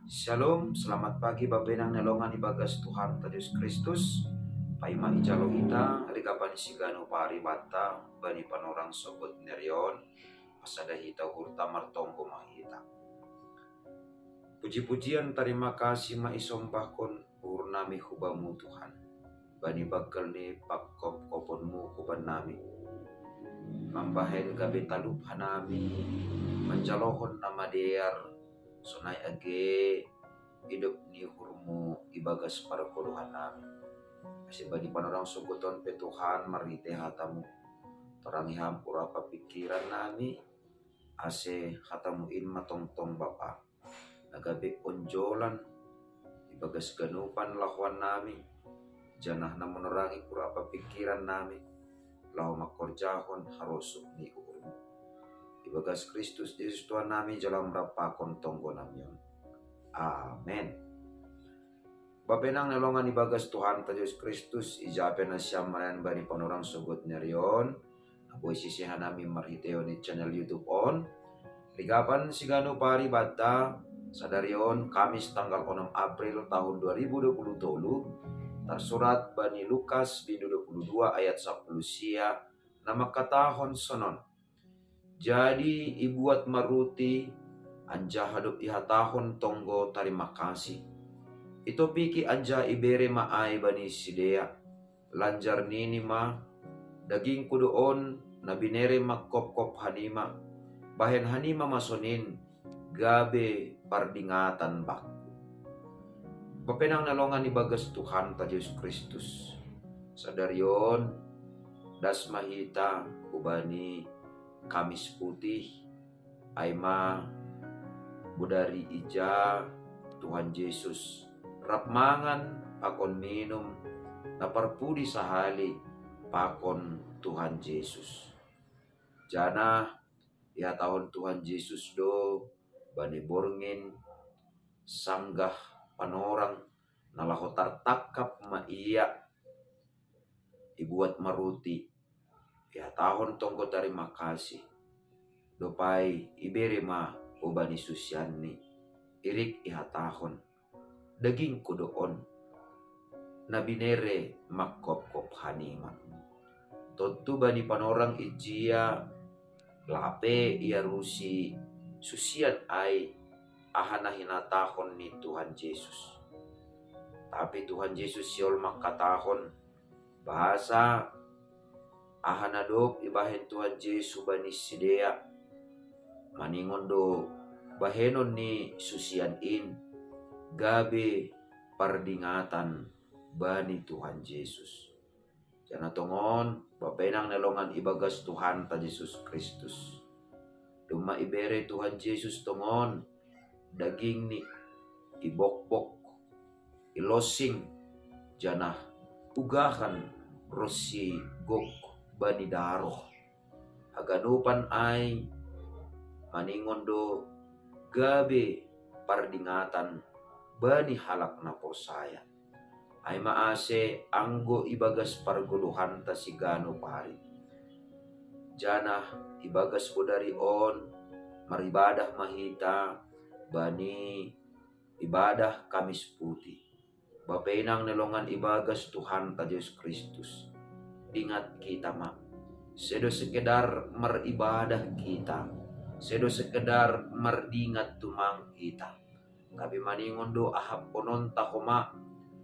Shalom, selamat pagi babenang nelongan ibagas Tuhan Yesus Kristus. Paima ijalo ita, rikapan sigano pari bata, bani panorang sobat nerion, pasada hita hurta martongko mahita. Puji-pujian terima kasih maisompahkon purnami hubamu Tuhan. Bani bakal ni pakkop koponmu huban nami. Mambahen gabe talup hanami, menjalohon nama dear, sonai age hidup ni hurmu ibagas para kuluhan namin. Kasi badi panorang suguton pe Tuhan marite hatamu. Torang ihampur apa pikiran nami. Ase hatamu in matongtong Bapa. Nagabi onjolan ibagas ganupan lahuan nami. Janah na monorangi pura apa pikiran nami. Lahu makorjahon harusuk ni hurmu. Ibagas Kristus Yesus Tuhan nami jalan rapakon tonggo namion. Amen. Bapenang nelongan ibagas Tuhan Yesus Kristus ijapen na siya marayan bani panorang sugot nyarion. Apoy sisihan namin marhiteo ni channel YouTube on. Ligapan sigano pari bata sa darion Kamis tanggal 6 April tahun 2020 tersurat bani Lukas 22 ayat 10 sia nama katahon sonon. Jadi ibuat maruti anja hadup ihatahon tonggo tarima kasih. Ito piki anja ibere maay bani sidea. Lanjar nini ma daging kudoon na binere magkop-kop hanima. Bahen hanima masonin gabe pardingatan bak. Papenang nalongan ibagas Tuhan ta Yesus Kristus. Sadaryon das mahita ubani Kamis putih aima budari ija Tuhan Yesus rap mangan pakon minum naparpudi sahali pakon Tuhan Yesus. Jana ya tahun Tuhan Yesus do bani borngin sanggah panorang nalahotar takap ma iya ibuat maruti ya tahun tonggo terima kasih dopai ibere ma ubani susiani irik iha tahun daging kudoon na binere makkop-kop hanima. Tontu bani panorang ijia lape ia rusi susian ai ahana hinatahon ni Tuhan Yesus. Tapi Tuhan Yesus siol makatahon bahasa ahana dop ibahen Tuhan Yesus bani sidea maningon do bahenon ni susian in gabe pardingatan bani Tuhan Yesus. Jana tongon bapenang nelongan ibagas Tuhan ta Yesus Kristus. Duma ibere Tuhan Yesus tongon daging ni ibokbok ilosing janah ugahan rosi gok bani daroh. Haganupan ay maningon do gabe pardingatan bani halak na posaya. Ay maase anggo ibagas parguluhan ta sigano pari. Jana ibagas ko dari on maribadah mahita bani ibadah Kamis putih. Bapenang nelongan ibagas Tuhan ta Yesus Kristus. Ingat kita ma. Sedo sekedar maribadah kita. Sedo sekedar mardingat tumang kita. Tapi maningon do ahap konon tahoma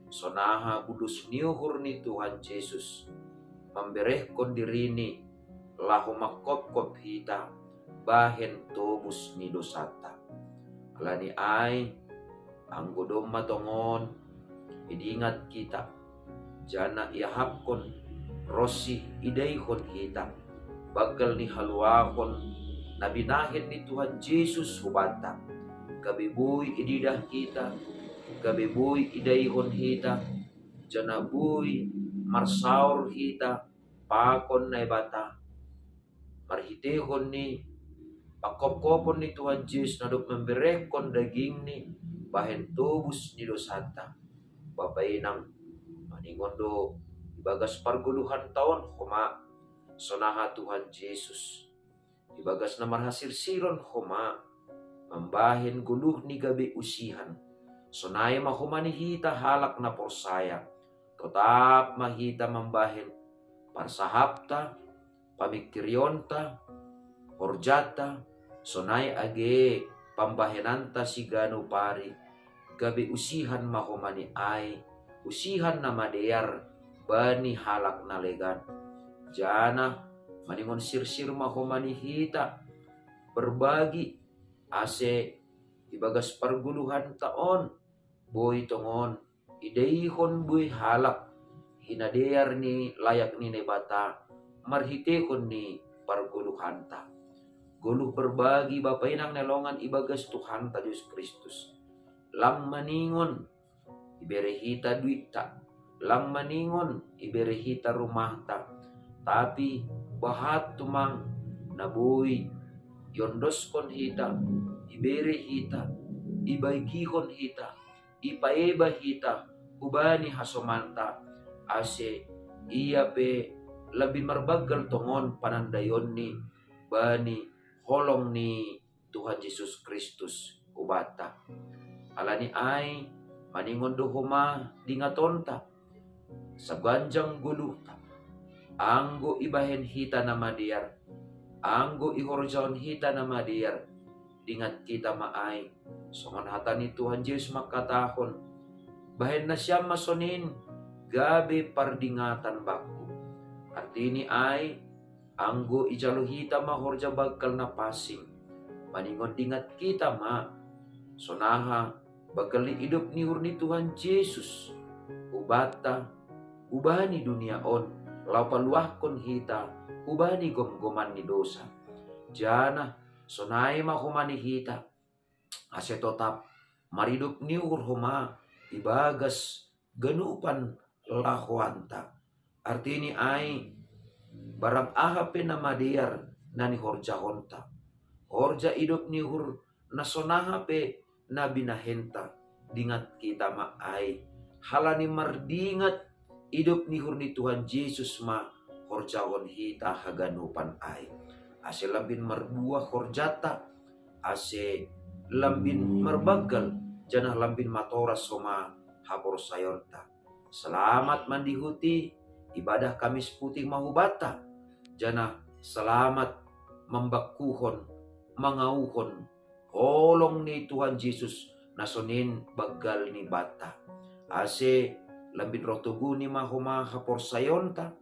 sonaha budus niuhur ni Tuhan Yesus memberehkon dirini lahu makop-kop hita bahen tobus ni dosata. Alani ay anggo doma tongon idingat kita jana iahapkon rosi idaihon hita bagal ni haluakon nabinahin ni Tuhan Yesus hubata kabibuy ididah kita gabibuy idaihon hita janabuy marsaur hita pakon na ibata marhitehon ni pakop-kopon ni Tuhan Yesus nadok memberekon daging ni bahen tubus ni dosata. Bapainang maningon do ibagas parguluhan taon homa sonaha Tuhan Yesus ibagas na marhasil siron homa mambahin guluh ni gabi usihan Sonai mahumani hita halak na porsaya. Tetap mahita membahen parsahapta, pamikiryonta, horjata, sonai age pambahenanta sigano pari. Gabi usihan mahumani ai, usihan na madeyar, bani halak na legan. Jana maningon sirsir mahumani hita, berbagi ase ibagas perguluhan taon, boy tongon, ideihon boy halak, hinadeyar ni layak ni nebata, marhitekon ni perguluhan ta. Guluh berbagi bapainang nelongan ibagas Tuhan ta Yesus Kristus. Lang maningon iberehita duit ta, lang maningon iberehita rumah ta, tapi bahat tumang nabuy yondoskon hita, ibere hita, ibaigihon hita, ipaeba hita, ubani hasomanta, ase iya pe labing marbagal tongon panandayon ni bani holong ni Tuhan Yesus Kristus ubata. Alani ay maningon dohoma dingatonta sa ganjang guluta, anggo ibahen hita na madiyar, anggo ihorjaon hita na madiyar, dingat kita maay, songon hata ni Tuhan Yesus makatahon, bahen na siya masonin, gabi pardingatan baku. Artini ay, anggo ijalo hita mahorja bagkal na pasing, maningon dingat kita ma, sonaha, bagkal ni hidup ni hurni Tuhan Yesus, ubata, ubani dunia on, laupaluahkon hita, ubani gom-goman ni dosa. Jana, sonai mahumani hita, ase totap, maridup ni hurhuma, ibagas, ganupan lahuanta. Artini ay, barang ahape na madiyar na ni horja honta. Horja hidup ni hur, na sonahape na binahenta, dingat kita maay. Halani mardingat, hidup ni hur ni Tuhan Yesus ma, horjahon hita haganupan ay. Ase lambin marbuah horjata, ase lambin marbagal, janah lambin matoras soma hapor sayonta. Selamat mandihuti, ibadah Kamis Putih mahubata, janah selamat membakuhon, mangauhon, holong ni Tuhan Yesus nasonin bagal ni bata. Ase lambin rotuguni mahuma hapor sayonta,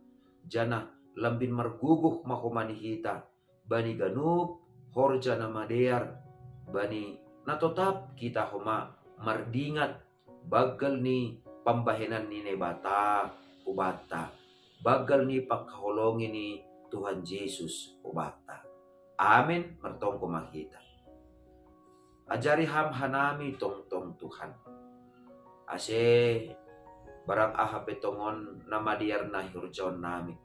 janah lambin marguguh mahuma ni hita, bani ganup horja na madeyar, bani natotap kita huma mardingat, bagal ni pambahenan ni nebata ubata, bagal ni pagkaholongin ni Tuhan Yesus ubata. Amin, martong kumakita. Ajari hanami tong Tuhan. Ase barang ahapetongon na madiyar na ihurjaon nami.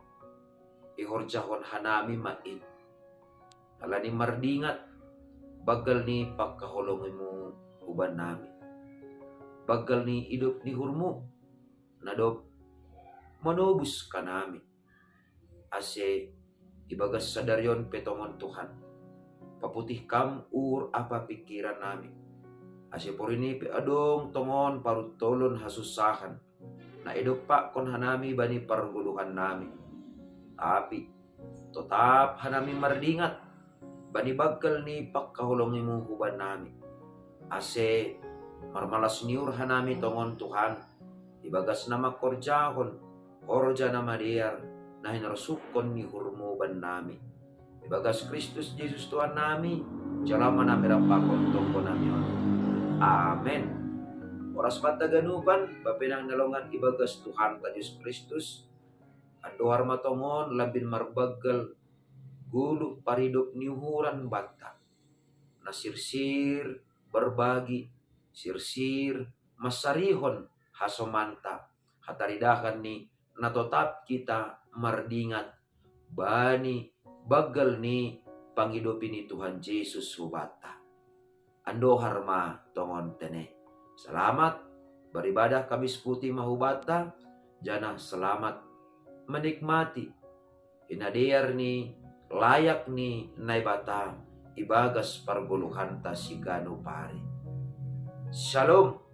Ihurjahon hanami mait. Alani mardingat, bagal ni pagkaholongin mo uban nami. Bagal ni hidup ni hurmo, nadop manobus ka nami. Ase ibagas sadaryon petongon Tuhan, paputih kam apa pikiran nami. Ase porini pe adong tongon parutolon hasusahan, na idop pa kon hanami bani parguluhan nami. Tapi tetap hanami mardingat, bani bagal ni pagkahulongin mo huban nami. Ase marmalas niur hanami tongon Tuhan, ibagas na makorjahon, orja na madiyar, na hinarasukon ni hurmuban nami. Ibagas Kristus Jesus Tuhan nami, jalaman na merapakon tongko nami. Amen. Oras pataganupan, bapinang nalongan ibagas Tuhan ta Yesus Kristus, andohar matongon labin marbagal, gulu paridop niuhuran bata, nasirsir, berbagi, sirsir, masarihon, hasomanta, hataridakan ni natotap kita mardingat, bani bagal ni panghidupi ni Tuhan Yesus subata. Andohar ma tongon tene. Selamat beribadah Kamis Putih mahubata, jana selamat menikmati inadiyar ni layak ni naibata ibagas parguluhan ta sigano pare. Shalom.